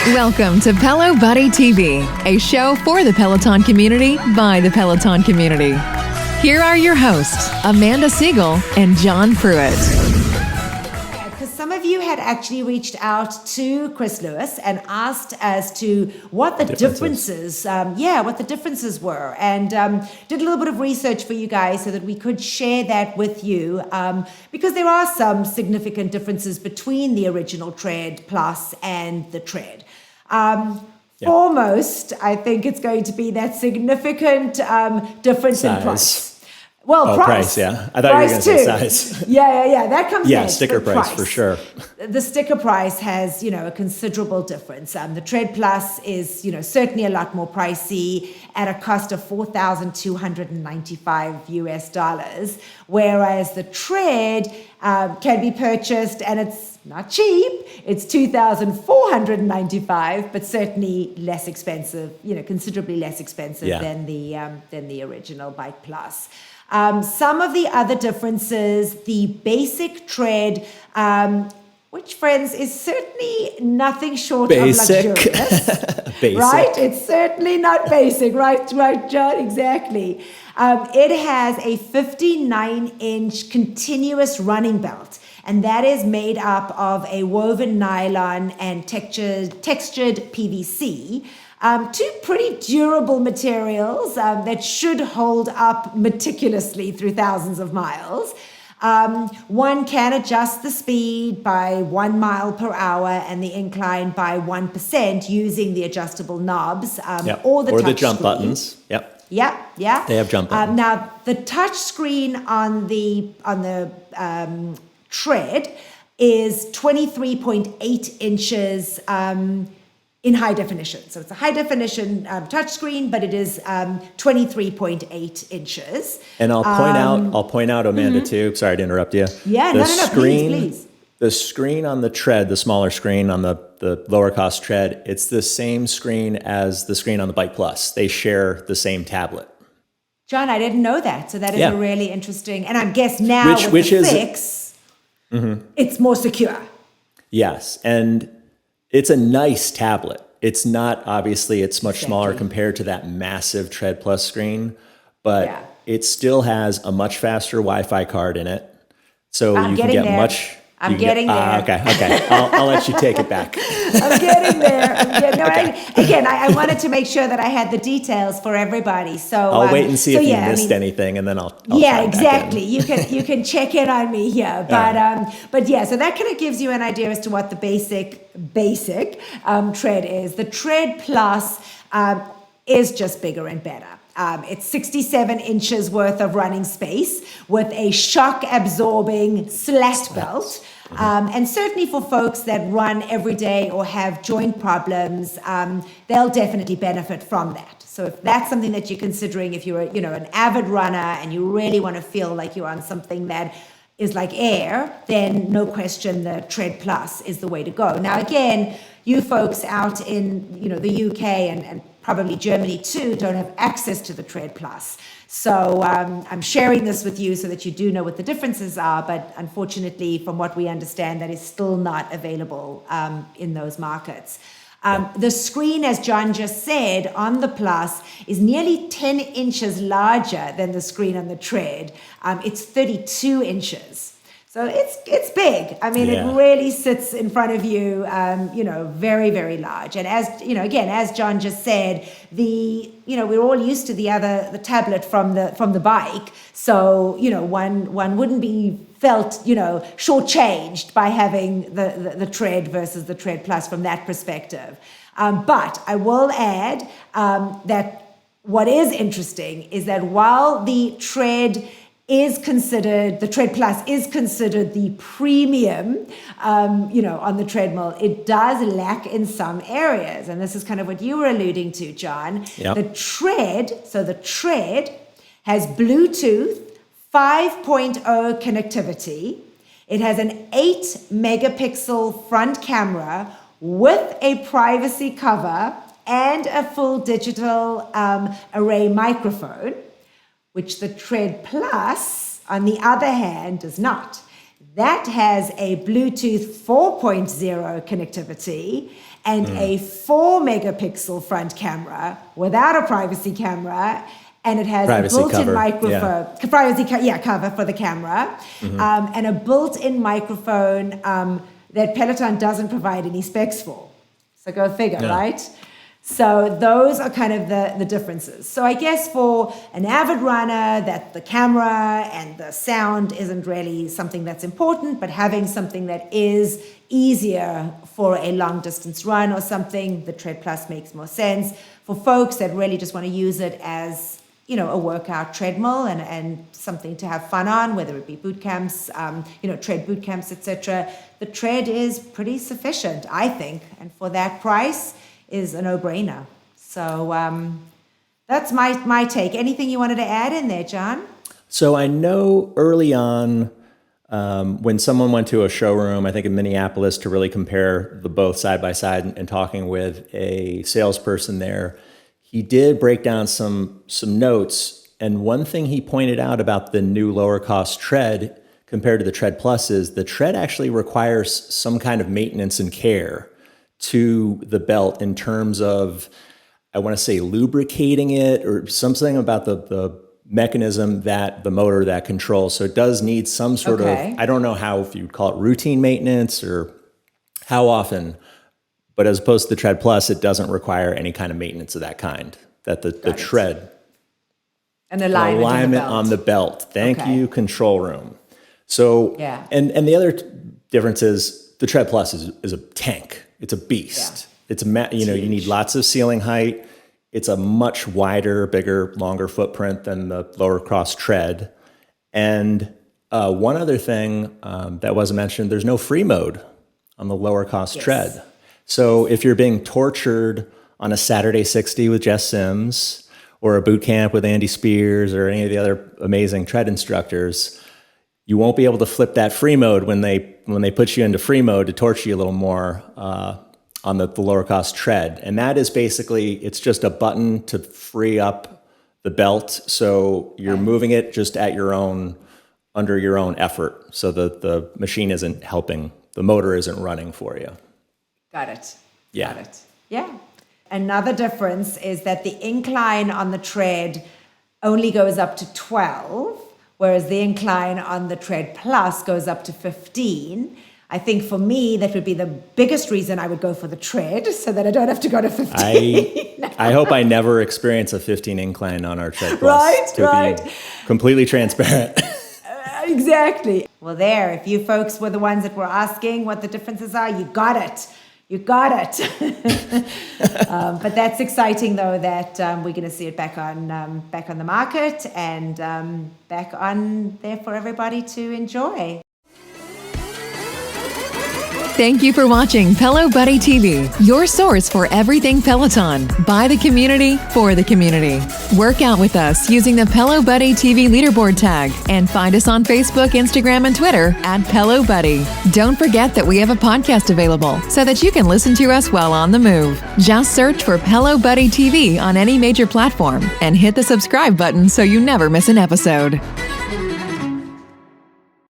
Welcome to Pelo Buddy TV, a show for the Peloton community by the Peloton community. Here are your hosts, Amanda Siegel and John Pruitt. Because some of you had actually reached out to Chris Lewis and asked as to what the differences were, and did a little bit of research for you guys so that we could share that with you, because there are some significant differences between the original Tread Plus and the Tread. Foremost, I think it's going to be that significant difference in price. Well, price. Yeah. I thought you were going to say size. Yeah. That comes next. Sticker price for sure. The sticker price has, a considerable difference. The Tread Plus is, certainly a lot more pricey at a cost of $4,295 whereas the Tread can be purchased, and it's not cheap. It's $2,495, but certainly less expensive, considerably less expensive than the original Bike Plus. Some of the other differences, the basic Tread, which, friends, is certainly nothing short of luxurious. Basic. Right? It's certainly not basic, right, John? Exactly. It has a 59-inch continuous running belt, and that is made up of a woven nylon and textured PVC. Two pretty durable materials that should hold up meticulously through thousands of miles. One can adjust the speed by 1 mile per hour and the incline by 1% using the adjustable knobs or the jump screen. buttons. Yep. Yeah. They have jump buttons. Now, the touch screen on the Tread is 23.8 inches in high definition. So it's a high definition touchscreen, but it is 23.8 inches. And I'll point out, Amanda, too. Sorry to interrupt you. Yeah, no, please. The screen on the Tread, the smaller screen on the lower cost Tread, it's the same screen as the screen on the Bike Plus. They share the same tablet. John, I didn't know that. So that is a really interesting, and I guess now with the fix, it's more secure. Yes, and it's a nice tablet. It's not, obviously, it's much smaller compared to that massive Tread Plus screen, but it still has a much faster Wi-Fi card in it. So you can get much... I'm getting there. Okay. I'll let you take it back. I'm getting there. I wanted to make sure that I had the details for everybody. So I'll wait and see if you missed anything, and then I'll exactly. You can check in on me here, but so that kind of gives you an idea as to what the basic Tread is. The Tread Plus is just bigger and better. It's 67 inches worth of running space with a shock-absorbing slat belt. And certainly for folks that run every day or have joint problems, they'll definitely benefit from that. So if that's something that you're considering, if you're an avid runner and you really want to feel like you're on something that is like air, then no question the Tread Plus is the way to go. Now, again, you folks out in the UK and probably Germany too don't have access to the Tread Plus. So I'm sharing this with you so that you do know what the differences are, but unfortunately, from what we understand, that is still not available in those markets. The screen, as John just said, on the Plus is nearly 10 inches larger than the screen on the Tread. It's 32 inches. So it's big. I mean, it really sits in front of you, very, very large. And as, again, as John just said, we're all used to the tablet from the bike. So, one wouldn't be felt, shortchanged by having the Tread versus the Tread Plus from that perspective. But I will add that what is interesting is that while the Tread Plus is considered the premium, on the treadmill, it does lack in some areas. And this is kind of what you were alluding to, John. Yep. The Tread has Bluetooth 5.0 connectivity. It has an 8 megapixel front camera with a privacy cover and a full digital array microphone, which the Tread Plus, on the other hand, does not. That has a Bluetooth 4.0 connectivity and a 4 megapixel front camera without a privacy camera. And it has privacy a built-in cover. microphone, cover for the camera, and a built-in microphone that Peloton doesn't provide any specs for. So go figure, right? So those are kind of the differences. So I guess for an avid runner, that the camera and the sound isn't really something that's important, but having something that is easier for a long distance run or something, the Tread Plus makes more sense. For folks that really just want to use it as a workout treadmill and something to have fun on, whether it be boot camps, tread boot camps, etc. The Tread is pretty sufficient, I think, and for that price is a no-brainer. So that's my take. Anything you wanted to add in there, John? So I know early on when someone went to a showroom, I think in Minneapolis, to really compare the both side by side and talking with a salesperson there, he did break down some notes, and one thing he pointed out about the new lower cost Tread compared to the Tread Plus is the Tread actually requires some kind of maintenance and care to the belt in terms of, I want to say, lubricating it or something about the mechanism that the motor that controls. So it does need some sort of, I don't know how, if you'd call it routine maintenance or how often. But as opposed to the Tread Plus, it doesn't require any kind of maintenance of that kind. That the Tread, an alignment on the belt. Thank you, control room. So and the other difference is the Tread Plus is a tank. It's a beast. It's you need lots of ceiling height. It's a much wider, bigger, longer footprint than the lower cost Tread. And one other thing that wasn't mentioned: there's no free mode on the lower cost Tread. So if you're being tortured on a Saturday 60 with Jess Sims or a boot camp with Andy Spears or any of the other amazing Tread instructors, you won't be able to flip that free mode when they put you into free mode to torture you a little more on the lower cost Tread. And that is basically, it's just a button to free up the belt. So you're moving it just at under your own effort. So the machine isn't helping, the motor isn't running for you. Got it. Yeah. Got it. Yeah. Another difference is that the incline on the Tread only goes up to 12, whereas the incline on the Tread Plus goes up to 15. I think for me, that would be the biggest reason I would go for the Tread, so that I don't have to go to 15. I hope I never experience a 15 incline on our Tread Plus. Right. Be completely transparent. Exactly. Well, if you folks were the ones that were asking what the differences are, you got it. You got it. But that's exciting, though, that we're going to see it back on the market and back on there for everybody to enjoy. Thank you for watching Pello Buddy TV, your source for everything Peloton, by the community, for the community. Work out with us using the Pello Buddy TV leaderboard tag and find us on Facebook, Instagram, and Twitter at Pello Buddy. Don't forget that we have a podcast available so that you can listen to us while on the move. Just search for Pello Buddy TV on any major platform and hit the subscribe button so you never miss an episode.